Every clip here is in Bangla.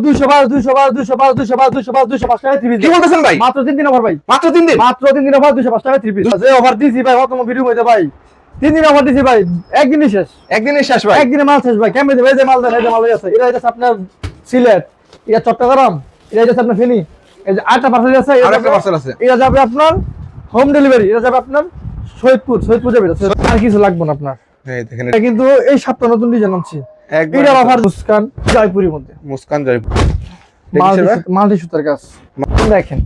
205 টাকা 3 পিস। কি বলতেছেন ভাই? মাত্র 3 দিন অফার ভাই, মাত্র 3 দিন, মাত্র 3 দিন অফার 205 টাকা 3 পিস। যে অফার দিছি ভাই কত ভিডিও হইতে ভাই, 3 দিন অফার দিছি ভাই, একদিনই শেষ, একদিনই শেষ ভাই, একদিনে মাল শেষ ভাই। কেমনে দেবে? এই যে মাল দেন, এই যে মাল আছে, এটা হচ্ছে আপনার সিলেট, এটা চট্টগ্রাম, এটা হচ্ছে আপনার ফেনী, এই যে আটটা পার্সেল আছে, আরেকটা পার্সেল আছে, এটা যাবে আপনার হোম ডেলিভারি, এটা যাবে আপনার সৈয়দপুর যাবে। আর কিছু লাগবে না আপনার। এই দেখেন কিন্তু এই সপ্তাহ নতুন ডিজাইন আনছি, এটা অফার মুস্কান জয়পুরের মধ্যে, মুস্কান জয়পুর মাল্টি সুতার কাজ দেখেন।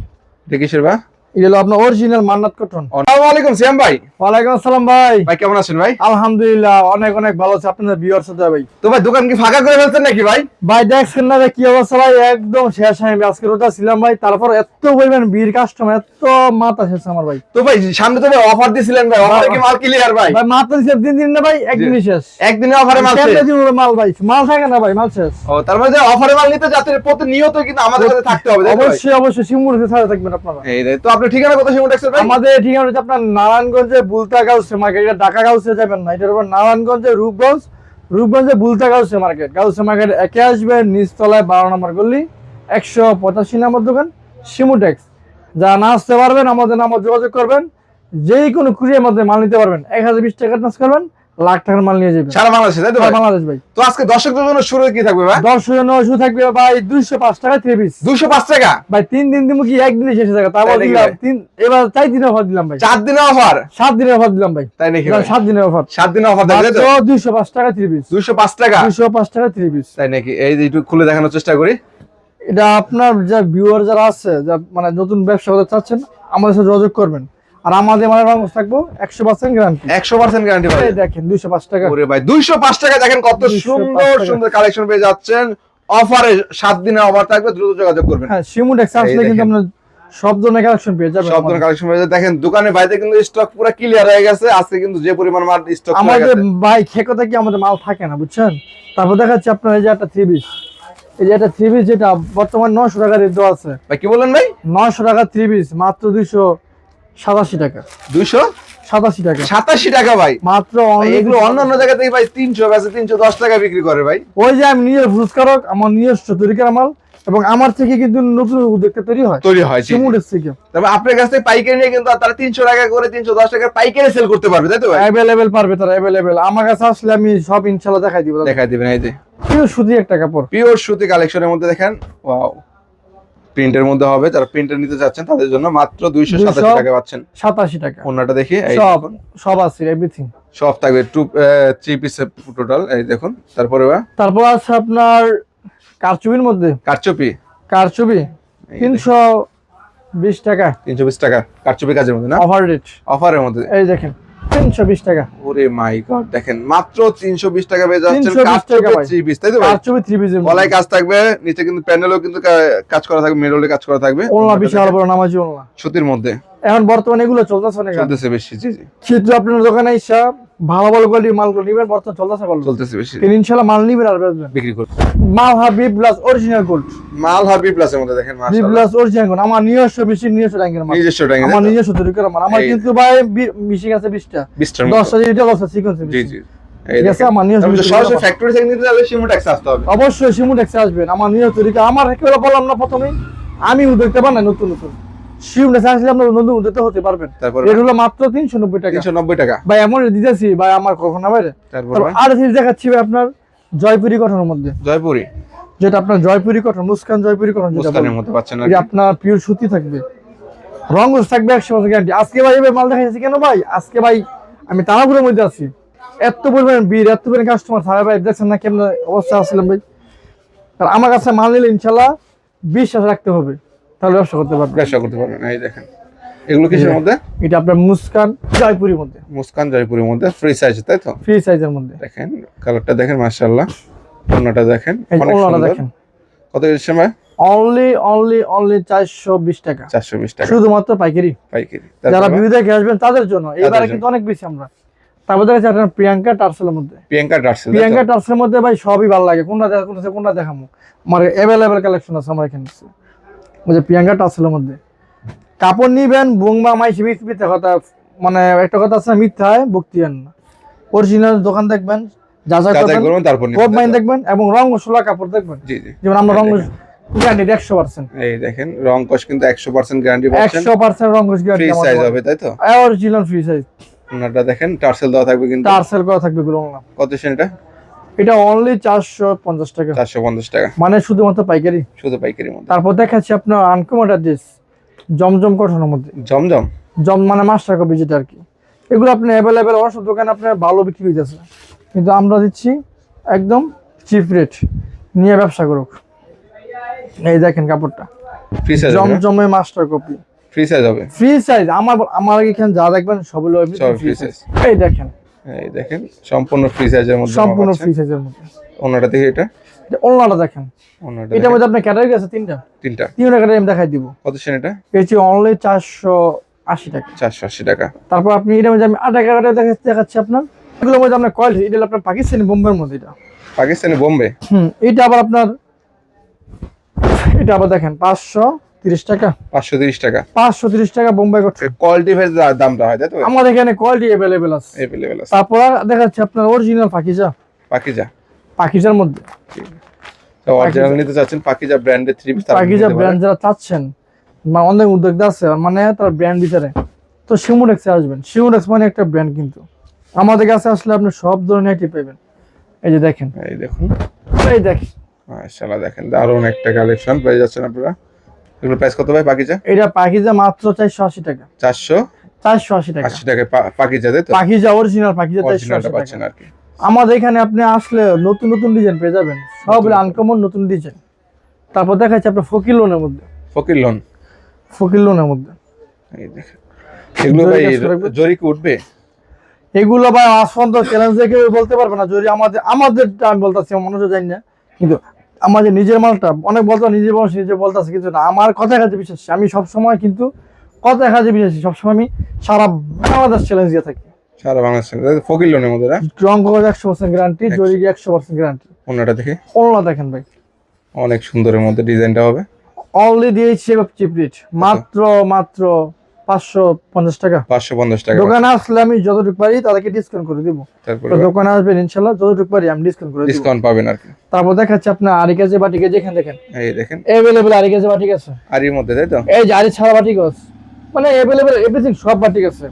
দেখিসের বা এটা হলো আপনার অরিজিনাল মান্নাত কটন। আসসালামু আলাইকুম সিয়াম ভাই। ওয়ালাইকুম আসসালাম ভাই। ভাই কেমন আছেন ভাই? আলহামদুলিল্লাহ অনেক অনেক ভালো আছি। আপনাদের ভিউয়ার্স আছে ভাই। তো ভাই দোকান কি ফাঁকা করে ফেলছেন নাকি ভাই? ভাই দেখছেন না কি অবস্থা ভাই, একদম শেষ। আমি আজকে রোজা ছিলাম ভাই, তারপর এত পরিমাণ ভিড়, কাস্টমার এত মাথা শেষ আমার ভাই। তো ভাই সামনে তো অফার দিছিলেন ভাই, অফারে কি মাল ক্লিয়ার ভাই? ভাই মাত্র 3 দিন না ভাই, একদিনই শেষ, একদিনে অফারে মাল শেষ। কেমনে দিব মাল ভাই, মাল থাকে না ভাই, মাল শেষ। ও তার মানে অফারে মাল নিতে যাতে প্রতিনিয়ত কিন্তু আমাদের কাছে থাকতে হবে। অবশ্যই অবশ্যই সিমুর সাথে থাকবেন আপনারা। এই তো আপনার ঠিকানা কোথায় সিমুর? আমাদের ঠিকানা হচ্ছে আপনার নারায়ণগঞ্জে বুলতা গাউসে মার্কেট, এটা ঢাকা গাউসে যাবেন না, এটার উপর নারায়ণগঞ্জে রূপগঞ্জে বুলতা গাউসে মার্কেট, একে আসবেন নিচতলায় 12 নম্বর গলি 185 নম্বর দোকান শিমুটেক্স। যারা না আসতে পারবেন আমাদের নাম্বার যোগাযোগ করবেন, যেই কোনো কুরিয়ার মধ্যে মাল নিতে পারবেন, 1020 টাকা অ্যাডভান্স করবেন, লাখ টাকার মাল নিয়ে যাবেন সারা বাংলাদেশে, তাই তো? বাংলাদেশ ভাই। তো আজকে দর্শকদের জন্য শুরু কি থাকবে ভাই? দর্শকদের জন্য শুরু থাকবে ভাই 205 টাকা 3 পিস। 205 টাকা ভাই, 3 দিন দিমু কি একদিনে শেষ হয়ে যাবে? তারপর দিলাম এবার 4 দিনের অফার দিলাম ভাই, 4 দিনের অফার, 7 দিনের অফার দিলাম ভাই। তাই নাকি? 7 দিনের অফার, 7 দিনের অফার দেবে তো? 205 টাকা 3 পিস। 205 টাকা 3 পিস। তাই নাকি? এই যে একটু খুলে দেখানোর চেষ্টা করি। এটা আপনার যা ভিউয়ার যারা আছে, যা মানে নতুন ব্যবসা করতে চাচ্ছেন, আমাদের সাথে যোগাযোগ করবেন। আর আমাদের মানে রং থাকবো 100% গ্যারান্টি, 100% গ্যারান্টি ভাই। এই দেখেন 205 টাকা। ওরে ভাই 205 টাকা দেখেন কত সুন্দর সুন্দর কালেকশন পেয়ে যাচ্ছেন অফারে। 7 দিনের অফার থাকবে, দ্রুত যোগাযোগ করবেন। হ্যাঁ শিমুটেক্স আসলে কিন্তু আমরা সব ধরনের কালেকশন পেয়ে যাবেন, সব ধরনের কালেকশন পেয়ে যাবেন। দেখেন দোকানের বাইরে কিন্তু স্টক পুরো ক্লিয়ার হয়ে গেছে আজকে, কিন্তু যে পরিমাণ মাল স্টক আমাদের ভাই খেকোতে কি আমাদের মাল থাকে না বুঝছেন। তারপর দেখাচ্ছি আপনার এই যে একটা 3 পিস, এই যে একটা 3 পিস যেটা বর্তমান 900 টাকা রেট দেওয়া আছে ভাই। কি বলেন ভাই? 900 টাকা 3 পিস, মাত্র 287 টাকা। 287 টাকা, 87 টাকা ভাই মাত্র। এগুলো অন্যান্য জায়গা থেকে ভাই 300 আছে, 310 টাকা বিক্রি করে ভাই। ওই যে আমি নিজের ভুজকারক, আমার নিজস্ব তৈরি করা মাল, এবং আমার থেকে কিন্তু নতুন উদ্যোক্তা তৈরি হয় শিমুটেক্স থেকে। তবে আপনার কাছ থেকে পাইকারি নিয়ে কিন্তু তারা 300 টাকা করে 310 টাকা পাইকারি সেল করতে পারবে, তাই তো ভাই? अवेलेबल পারবে তারা, अवेलेबल। আমার কাছে আসলে আমি সব ইনশাআল্লাহ দেখাই দিব, দেখাই দিবেন। এই যে পিওর সুতি একটা কাপড়, পিওর সুতি কালেকশনের মধ্যে দেখেন, ওয়াও, প্রিন্টের মধ্যে হবে। যারা প্রিন্টার নিতে যাচ্ছেন তাদের জন্য মাত্র 287 টাকা পাচ্ছেন। 87 টাকা। ওন্নাটা দেখি, এই সব আছে, এভরিথিং সব থাকবে। 3 পিস টোটাল। এই দেখুন। তারপর আছে আপনার কারচুপির মধ্যে, কারচুপি 320 টাকা, 320 টাকা কারচুপি কাজের মধ্যে না, অফার রেট, অফারের মধ্যে। এই দেখেন 320 টাকা। ওরে মাই গড, দেখেন মাত্র 320 টাকা পেয়ে যাচ্ছেন কারচুপি 3 পিস, তাই তো? কারচুপি 3 পিস, গলায় কাজ থাকবে, নিচে কিন্তু প্যানেলও কিন্তু কাজ করা থাকবে, মিররে কাজ করা থাকবে। ওন্না বিশাল বড় নামাজি ওন্না সুতির মধ্যে। এখন বর্তমানে এগুলো চলতেছে বেশি। জি জি, কিন্তু আপনার দোকানে এসে ভালো ভালো কোয়ালিটির মালগুলো নিবেন, বর্তমানে চলতেছে বেশি। ইনশাআল্লাহ মাল নিবেন আর বিক্রি করবেন। মাল হাবি প্লাস অরিজিনাল গোল্ড, মাল হাবি প্লাসের মধ্যে দেখেন মাশাআল্লাহ, প্লাস অরিজিনাল গোল্ড। আমার নিজস্ব মেশিন, নিজস্ব ট্যাঙ্কের মাল, আমার নিজস্ব তৈরি করা মাল। আমার কিন্তু ভাই মেশিন আছে 20টা, 10টা যেটা আছে সিকোয়েন্স। জি জি, এই দেখেন আমার নিজস্ব সরাসরি ফ্যাক্টরি থেকে নিতে হলে শিমুটেক্স আসতে হবে। অবশ্যই শিমুটেক্স আসবেন, আমার নিজস্ব তৈরি করা। আমার একেবারে বললাম না প্রথমেই, আমি উদ্যোক্তা বানাই নতুন নতুন। শিমুটেক্স আসলে আপনারা নতুন উদ্যোক্তা হতে পারবেন। এর হলো মাত্র 390 টাকা। 390 টাকা ভাই, এমন দিতেছি ভাই আমার কখনো বাইরে। তারপর আর সিরিজ দেখাচ্ছি ভাই আপনার জয়পুরি কটনের মধ্যে, জয়পুরি যেটা আপনার জয়পুরি কটন, মুস্কান জয়পুরি কটন, যেটা মুস্কানের মধ্যে পাচ্ছেন না, আপনার পিওর সুতি থাকবে, রং থাকবে 100% গ্যারান্টি। আজকে ভাই এবার মাল দেখাইছি কেন ভাই, আজকে ভাই আমি তারাপুরের মধ্যে আছি, এত পরিমাণ ভিড়, এত পরিমাণ কাস্টমার। সারা ভাই দেখছেন না কেমন অবস্থা আসছিলাম ভাই। আর আমার কাছে মাল নিলে ইনশাআল্লাহ বিশ্বাস রাখতে হবে, তাহলে ব্যবসা করতে পারবেন। এই দেখেন এগুলো কিসের মধ্যে? এটা আপনার মুস্কান জয়পুরির মধ্যে, মুস্কান জয়পুরির মধ্যে ফ্রি সাইজ, তাই তো? ফ্রি সাইজের মধ্যে। দেখেন কালারটা দেখেন মাশাআল্লাহ, ওন্নাটা দেখেন অনেক সুন্দর। দেখেন কত এসেছে ভাই? অনলি 420 টাকা, 420 টাকা শুধুমাত্র পাইকারি। যারা ভিডিও দেখে আসবেন তাদের জন্য এবারে কিন্তু অনেক বেশি আমরা। তারপর দেখেন আপনার প্রিয়াঙ্কা টার্সেলের মধ্যে, প্রিয়াঙ্কা টার্সেলের মধ্যে ভাই সবই ভালো লাগে। কোনটা দেখামু, আমার अवेलेबल কালেকশন আছে আমার এখানে। ওই যে প্রিয়াঙ্কা টার্সেলের মধ্যে কাপড় নিবেন, বুংবা মাইছি মিথ্যা কথা, মানে একটা কথা আছে, মিথ্যা হয় ভক্তি আন না। অরিজিনাল দোকান দেখবেন, যাচাই করবেন, তারপর কোড মাইন দেখবেন এবং রং মশলা কাপড় দেখবেন। জি জি, যেমন আমরা রং গ্যারান্টি 100%। এই দেখেন রং কস কিন্তু 100% গ্যারান্টি পাচ্ছেন, 100% রং কস গ্যারান্টি। ফ্রি সাইজ হবে তাই তো? Original free size. ওনাটা দেখেন টার্সেল দেওয়া থাকবে কিন্তু, টার্সেল করা থাকবে গুলো। কত সেটা? এটা অনলি 450 টাকা। 450 টাকা, মানে শুধুমাত্র পাইকারি, শুধু পাইকারির মধ্যে। তারপর দেখাচ্ছি আপনার আনকমন ড্রেস, জমজম কটনের মধ্যে। জমজম মানে মাস্টার কপি যেটা আর কি। এগুলো আপনি অ্যাভেলেবেল অনেক সব দোকানে আপনার ভালো বিক্রি হইতেছে, কিন্তু আমরা দিচ্ছি একদম চিপ রেট, নিয়ে ব্যবসা করুক। এই দেখেন কাপড়টা ফ্রি সাইজ, জমজমে মাস্টার কপি, ফ্রি সাইজ হবে। Free size. আমার এখানে যা দেখবেন সবগুলো ফ্রি সাইজ। এই দেখেন, এই দেখেন সম্পূর্ণ ফ্রি সাইজের মধ্যে, সম্পূর্ণ ফ্রি সাইজের মধ্যে। ওনাটা দেখি, এটা ওনাটা দেখেন, ওনাটা এটার মধ্যে আপনার ক্যাটাগরি আছে তিনটা ক্যাটাগরি আমি দেখাই দিব। কত সেন এটা? এটি অনলি 480 টাকা। 480 টাকা। তারপর আপনি এটার মধ্যে আমি 8 ক্যাটাগরি দেখাচ্ছি আপনার। এগুলোর মধ্যে আপনার কোয়ালিটি, এটা আপনার পাকিস্তানি বোম্বের মধ্যে। এটা পাকিস্তানি বোম্বে। এটা আবার আপনার, এটা আবার দেখেন 530 টাকা। 530 টাকা, 530 টাকা বোম্বে করছে। কোয়ালিটি ভেজ দামটা হয় তাই তো? আমাদের এখানে কোয়ালিটি अवेलेबल আছে। তারপর দেখাচ্ছি আপনার অরিজিনাল পাকিজার মধ্যে। তো অরিজিনাল নিতে চাচ্ছেন পাকিজা ব্র্যান্ডের থ্রি পিস, পাকিজা ব্র্যান্ড যারা চাচ্ছেন, মানে অনেক উদ্যোক্তা আছে মানে তার ব্র্যান্ড ভিতরে, তো শিমুরেক্সে আসবেন। শিমুরেক্স মানে একটা ব্র্যান্ড, কিন্তু আমাদের কাছে আসলে আপনি সব ধরনের আইটেম পাবেন। এই যে দেখেন, এই দেখুন, এই দেখেন মাশাআল্লাহ, দেখেন দারুণ একটা কালেকশন পেয়ে যাচ্ছেন আপনারা। এগুলো প্রাইস কত ভাই পাকিজা? এটা পাকিজা মাত্র 480 টাকা। 480 টাকা, 80 টাকা পাকিজা, তাই তো? পাকিজা অরিজিনাল পাকিজা 480 পাচ্ছেন আর কি। আমাদের এখানে আপনি আসলে নতুন নতুন ডিজাইন পেয়ে যাবেন, সব আনকমন নতুন ডিজাইন। তারপর দেখাচ্ছি আপনার ফকির লোনের মধ্যে। ফকির লোনের মধ্যে এই দেখেন, এগুলো ভাই জরি কি উঠবে? এগুলো ভাই আসন্ত চ্যালেঞ্জ দেখে বলতে পারবে না জরি। আমাদেরটা আমি বলতাছি, মানুষ জানি না, কিন্তু আমাদের নিজের মালটা অনেক বলতে নিজের মানুষ নিজে বলতেছে, কিন্তু না, আমার কথা কাজে বিশ্বাসী। আমি সবসময় কিন্তু কথা কাজে বিশ্বাসী, সবসময় আমি সারা বাংলাদেশ চ্যালেঞ্জ দিয়ে থাকি। সারা বাংলাদেশ ফকির লোনের মধ্যে না? রং 100% গ্যারান্টি, জরি 100% গ্যারান্টি। ওনাটা দেখি, ওনা দেখেন ভাই, অনেক সুন্দরের মধ্যে ডিজাইনটা হবে। অনলি দিয়েছি চিপ রেট, মাত্র 550 টাকা। 550 টাকা। দোকানে আসলে আমি যতটুকু পারি তাদেরকে ডিসকাউন্ট করে দিব। তারপরে দোকানে আসবেন ইনশাআল্লাহ, যতটুকু পারি আমি ডিসকাউন্ট করে দিব, ডিসকাউন্ট পাবেন আর কি। তারপর দেখাচ্ছি আপনার আরি কেজি বাটিকে, যেখানে দেখেন এই দেখেন अवेलेबल আরি কেজি বাটিক আছে। আরির মধ্যে তাই তো? এই যে আরি ছাড়া বাটিক আছে, মানে अवेलेबल এভরিথিং, সব বাটিক আছে।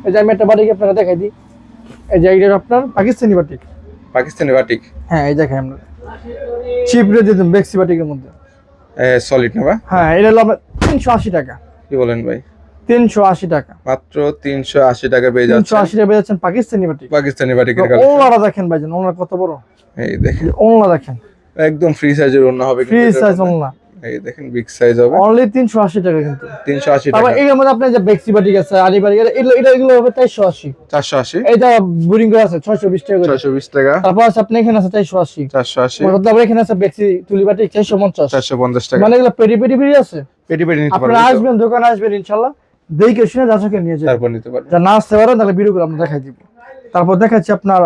এই যে আমি একটা বাটিক আপনাকে দেখাই দিই। এই যে এটা আপনার পাকিস্তানি বাটিক। হ্যাঁ, এই দেখেন আমরা চিপ রেট দিলাম বেক্সি বাটিকের মধ্যে। সলিড না? হ্যাঁ, এটা হলো আপনার 380 টাকা। কি বলেন ভাই? 380 টাকা, মাত্র 380 টাকা পেয়ে যাচ্ছেন। 380 টাকা পেয়ে যাচ্ছেন পাকিস্তানি বাটিকের কালেকশন। ওনারা দেখেন ভাইজান, ওনারা কত বড়, এই দেখেন ওনারা দেখেন, একদম ফ্রি সাইজের ওন্না হবে, ফ্রি সাইজ ওন্না। এই দেখেন বিগ সাইজ হবে, অনলি 380 টাকা। কিন্তু 380 টাকা। তারপর এর মধ্যে আপনার যে বেক্সি বাটিক আছে, আরি বাটিক, এগুলো হবে 480। এইটা বোরিং করে আছে 620 টাকা করে। 620 টাকা। তারপর আছে আপনি এখানে আছে 480। তারপর এখানে আছে বেক্সি তুলি বাটিক 450 টাকা। মানে এগুলো পেটি আছে, পেটি নিতে পারবেন। আপনারা আসবেন, দোকানে আসবেন ইনশাআল্লাহ, দেখে শুনে যাচাকে নিয়ে যাবেন, তারপর নিতে পারবেন। যা না আসতে পারেন তাহলে ভিডিও করে আমরা দেখাই দিব। তারপর দেখাচ্ছি আপনার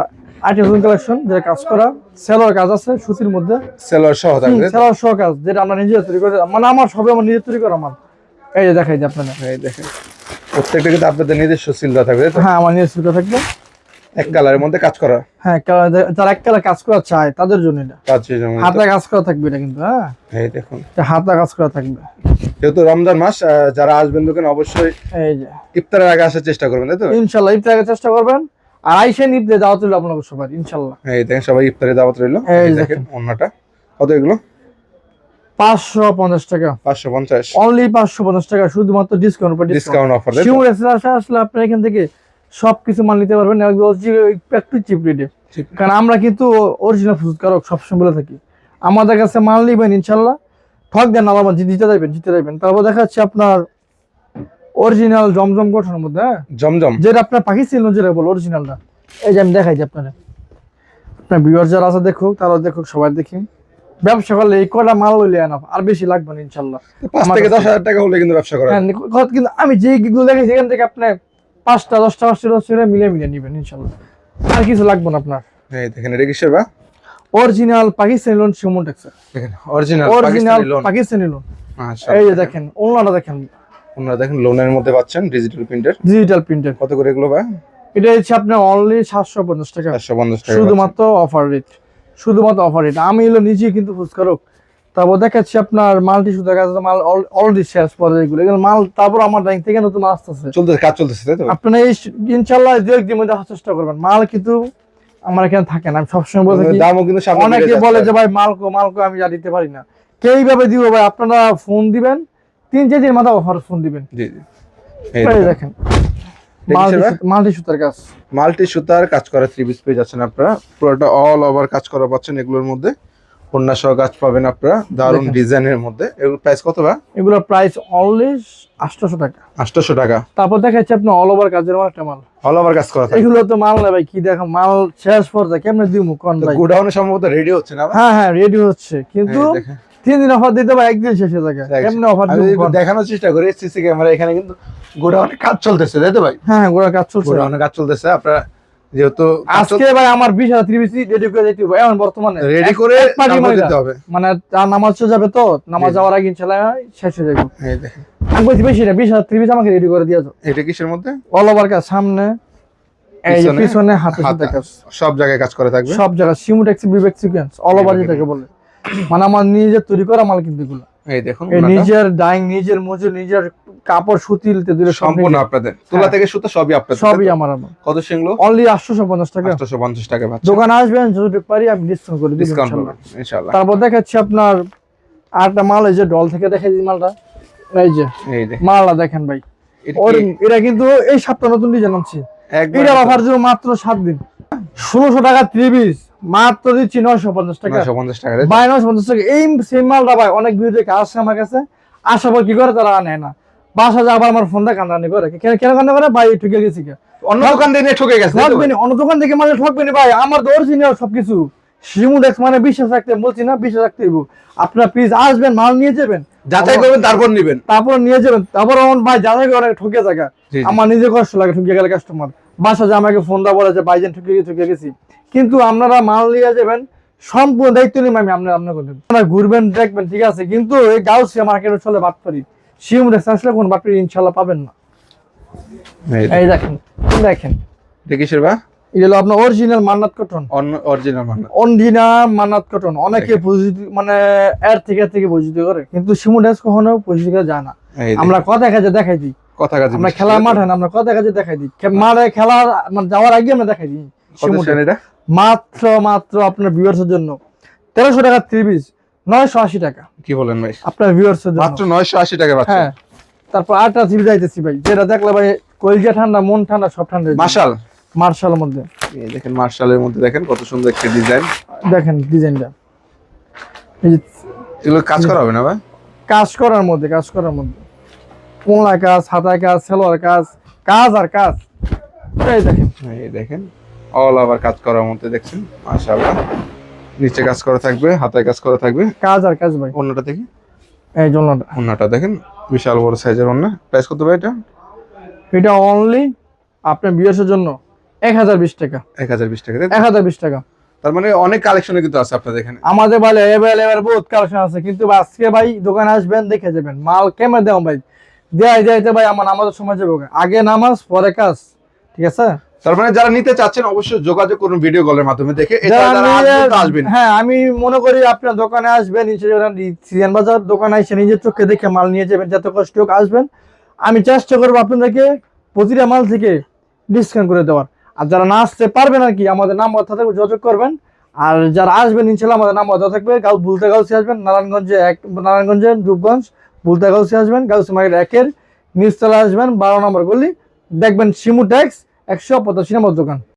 আর্টিফিশিয়াল কালেকশন, যেটা কাজ করা সেলোয়ার কাজ আছে সুতির মধ্যে, সেলোয়ার সহ থাকবে। সেলোয়ার সহ কাজ, যেটা আমরা নিজে তৈরি করে, মানে আমার সবই আমার নিজে তৈরি করা মাল। এই যে দেখাই দিই আপনারা, এই দেখেন প্রত্যেকটা কিন্তু আপনাদের নিজস্ব সিল দেওয়া থাকবে। হ্যাঁ, আমার নিজস্ব সিল থাকবে, এক কালারের মধ্যে কাজ করা। হ্যাঁ, যারা এক কালার কাজ করা চায় তাদের জন্য এটা হাতে কাজ করা থাকবে। এটা কিন্তু হ্যাঁ, এই দেখুন হাতে কাজ করা থাকবে। যেহেতু রমজান মাস, যারা আসবেন দোকানে অবশ্যই এই যে ইফতারের আগে আসার চেষ্টা করবেন, তাই তো? ইনশাআল্লাহ ইফতারের আগে চেষ্টা করবেন, আর আইসেন ইফতারে দাওয়াত রইল আপনাদের সবার ইনশাআল্লাহ। এই দেখেন সবাই ইফতারে দাওয়াত রইল। এই দেখেন ওন্নাটা কত, এগুলো 550 টাকা। 550, অনলি 550 টাকা, শুধুমাত্র ডিসকাউন্ট অফার। শিমুর আসলে আপনি এখান থেকে সবকিছু মাল নিতে পারবেন একটু চিপ রেটে, কারণ আমরা কিন্তু অরিজিনাল ফুডকারক সবসময় বলে থাকি, আমাদের কাছে মাল নিবেন ইনশাআল্লাহ, ঠক দেন আবার জিতে যাবেন। তারপর দেখাচ্ছি আপনার অরিজিনাল জমজম গঠনের মধ্যে, হ্যাঁ জমজম, যেটা আপনার পাকিস্তানি যেটা বল অরিজিনালটা। এই যে আমি দেখাই দিই আপনারা, আপনার ভিউয়ার যারা আছে দেখুক, তারা দেখুক, সবাই দেখি। ব্যবসা করলে এই কটা মাল লইলে এনাফ, আর বেশি লাগবে না ইনশাআল্লাহ। 5 থেকে 10,000 টাকা হলে কিন্তু ব্যবসা করা। হ্যাঁ, কিন্তু আমি যেগুলো দেখেছি এখান থেকে আপনি 5টা 10টা মিলে নিবেন ইনশাআল্লাহ, আর কিছু লাগবে না আপনার। এই দেখেন এটা কিসের বা? অরিজিনাল পাকিস্তানি লোন শিমুনটেক্স। দেখেন অরিজিনাল পাকিস্তানি লোন। মাশাআল্লাহ, এই যে দেখেন ওনাটা দেখেন, ওনারা দেখেন লোনের মধ্যে পাচ্ছেন ডিজিটাল প্রিন্টার। কত করে এগুলো ভাই? এটা হচ্ছে আপনার অনলি 750 টাকা, 750 টাকা শুধুমাত্র অফার রেট, শুধুমাত্র অফার রেট। আমি হলো নিজেই কিন্তু ফুচকারক, তারপর দেখাচ্ছি আপনার মাল্টি সুতার কাছে মাল অলরেডি শেষ পরে এগুলো মাল, তারপর আমার ব্যাংক থেকে নতুন আসতেছে, চলতেছে, কাজ চলতেছে তাই তো? আপনারা এই ইনশাআল্লাহ 2-1 দিনের মধ্যে আসার চেষ্টা করবেন। মাল কিন্তু আমার এখানে থাকে না, আমি সবসময় বলে থাকি, দামও কিন্তু সামনে অনেকে বলে যে ভাই মালকো আমি যা দিতে পারি না, এইভাবে দিব ভাই। আপনারা ফোন দিবেন 3-4 দিনের মাথায় অফার ফোন দিবেন। জি জি, এই দেখেন মাল্টি সুতার কাজ, মাল্টি সুতার কাজ করা থ্রি পিস পেয়ে যাচ্ছেন আপনারা, পুরোটা অল ওভার কাজ করা পাচ্ছেন। এগুলোর মধ্যে কন্যা সহ কাজ পাবেন আপনারা, দারুন ডিজাইনের মধ্যে। এগুলোর প্রাইস কত ভাই? এগুলোর প্রাইস অনলি 800 টাকা। 800 টাকা। তারপর দেখাচ্ছি আপনার অল ওভার কাজের মাল, একটা মাল অল ওভার কাজ করা থাকে। এগুলো তো মাল না ভাই, কি দেখা মাল শেষ পর্যায়ে কেমনে দিমু কোন ভাই? গোডাউনে সম্ভবত রেডি হচ্ছে না? হ্যাঁ রেডি হচ্ছে, কিন্তু 3 দিন অফার দিতে ভাই, একদিন শেষ হয়ে যায়। কেমনে অফার দিব দেখানোর চেষ্টা করি। সিসি ক্যামেরা এখানে কিন্তু গোডাউনে কাজ চলতেছে তাই তো ভাই? হ্যাঁ গোড়া কাজ চলছে, গোডাউনে কাজ চলতেছে। আপনারা যেহেতু আজকে ভাই আমার 20,000 রেডি করে দিতে হবে, এখন বর্তমানে রেডি করে দিতে হবে, মানে নামাজ যাবে তো, নামাজ যাওয়ার আগে ইনশাআল্লাহ শেষ হয়ে যাবে। এই দেখেন আমি বলছি বেশি না, 20,000 আমাকে রেডি করে দিয়েছো। এটা কিসের মধ্যে? অল ওভার কাজ, সামনে এই যে পিছনে হাতে সাথে কাজ, সব জায়গায় কাজ করা থাকবে, সব জায়গায় সিমুটেক্স বিবেক সিকোয়েন্স অল ওভার যেটাকে বলে, মানে আমার নিজের তৈরি করা মাল কিন্তু এগুলো। এই দেখুন নিজের ডাইং, নিজের মজুর, নিজের কাপড় সুতিলতে দিলে সম্পূর্ণ আপনাদের, তুলা থেকে সুতা সবই আপনাদের, সবই আমার। কত সেগুলো? অনলি 850 টাকা। 850 টাকা পাচ্ছেন। দোকানে আসবেন যতটুকু পারি আমি ডিসকাউন্ট করে দিই ইনশাআল্লাহ। তারপর দেখাচ্ছি আপনার আরেকটা মাল, এই যে ডল থেকে দেখাই দিই মালটা, এই যে মালটা দেখেন ভাই, এটা কিন্তু এই সপ্তাহে নতুন ডিজাইন আনছি, এটা অফার দিব মাত্র 7 দিন। 1600 টাকা 3 পিস মাত্র দিচ্ছি 950 টাকা। 950 টাকা ভাই 950 টাকা। এই সেম মালটা ভাই অনেক ভিডিও দেখে আসছে আমার কাছে, আসার পর কি করে তারা আনে না, বাসা যা আবার আমার ফোন দিয়ে কান্দানি করে, কেন কান্না করে ভাই? ঠকে গেছি, অন্য দোকান থেকে ঠকে গেছে, অন্য দোকান থেকে মানে ঠকবে না ভাই, আমার তো অরিজিনাল সবকিছু। শিমুডেক্স মানে বিশ্বাস রাখতে বলছি না, বিশ্বাস রাখতে দিব। আপনার প্লিজ আসবেন, মাল নিয়ে যাবেন, যাচাই করবেন, তারপর নেবেন, তারপর নিয়ে যাবেন। তারপর আমার ভাই যাচাই করে ঠকে জায়গা, আমার নিজে কষ্ট লাগে ঠকে গেলে কাস্টমার। বাসা যে আমাকে ফোন দা বলে যে ভাইজান ঠকে গেছি, কিন্তু আপনারা মাল নিয়ে যাবেন, সম্পূর্ণ দায়িত্ব নিয়ে আমি আপনার করবেন, আপনারা ঘুরবেন দেখবেন ঠিক আছে, কিন্তু এই গাউসিয়া মার্কেটে চলে বাটপারি, শিমুডেক্স আসলে কোন বাটপারি ইনশাআল্লাহ পাবেন না। এই দেখেন দেখেন দেখিসের বা এটা হলো আপনার অরিজিনাল মান্নাত কটন, অরিজিনাল মান্নাত কটন। অনেকে মানে এর থেকে পরিচিত করে, কিন্তু শিমুডেক্স কখনো পরিচিত করে যায় না। আমরা কথা কাজে দেখাই দিই, আমরা খেলার মাঠে না, আমরা কথা কাজে দেখাই দিই, মাঠে খেলার মানে যাওয়ার আগে আমরা দেখাই দিই। মাত্র আপনার ভিউয়ার্সের জন্য 1300 টাকা 3 পিস 980 টাকা। কি বলেন ভাই? আপনার ভিউয়ার্সের জন্য মাত্র 980 টাকা পাচ্ছেন। হ্যাঁ, তারপর আরেকটা থ্রি পিস যাইতেছি ভাই, যেটা দেখলে ভাই কলজা ঠান্ডা, মন ঠান্ডা, সব ঠান্ডা। মার্শালের মধ্যে এই দেখেন, মার্শালের মধ্যে দেখেন কত সুন্দর একটা ডিজাইন, দেখেন ডিজাইনটা। এগুলো কাজ করা হবে না ভাই? কাজ করার মধ্যে কোনলা কাজ, হাতায় কাজ, সেলোয়ার কাজ, কাজ আর কাজ। এই দেখেন অল ওভার কাজ করার মধ্যে দেখছেন, মাশাআল্লাহ। নিচে কাজ করা থাকবে, হাতায় কাজ করা থাকবে, কাজ আর কাজ ভাই। ওন্নাটা দেখি, এই যে ওন্নাটা দেখেন, বিশাল বড় সাইজের ওন্না। প্রাইস কত ভাই এটা? এটা অনলি আপনার ভিউয়ার্সের জন্য 1020 টাকা। 1020 টাকা, 1020 টাকা। তার মানে অনেক কালেকশন কিন্তু আছে আপনাদের এখানে। আমাদের ভাই अवेलेबल বহুত কালেকশন আছে, কিন্তু আজকে ভাই দোকানে আসবেন দেখে যাবেন মাল কেমন দেও ভাই, দেয় ভাই আমাদের সময় যাবে, আগে নামাজ পরে কাজ, ঠিক আছে? তার মানে যারা নিতে চাচ্ছেন অবশ্যই যোগাযোগ করুন ভিডিও কলের মাধ্যমে দেখে, আসবেন। হ্যাঁ, আমি মনে করি আপনার দোকানে আসবেন, সিজন বাজার দোকানে এসে নিজের চোখে দেখে মাল নিয়ে যাবেন, যত কষ্ট হোক আসবেন। আমি চেষ্টা করবো আপনাদেরকে প্রতিটা মাল থেকে ডিসকাউন্ট করে দেওয়ার। আর যারা না আসতে পারবেন আর কি, আমাদের নাম্বার থাকবে, যোগাযোগ করবেন। আর যারা আসবেন ইনশাআল্লাহ আমাদের নাম্বার দেওয়া থাকবে, বুলতা গাউসি আসবেন, নারায়ণগঞ্জে রূপগঞ্জ বুলতা গাউসি আসবেন, গাউসি মার্কেট 1-এর নিচতলা আসবেন, 12 নম্বর গলি, দেখবেন শিমুটেক্স 185 নম্বর দোকান।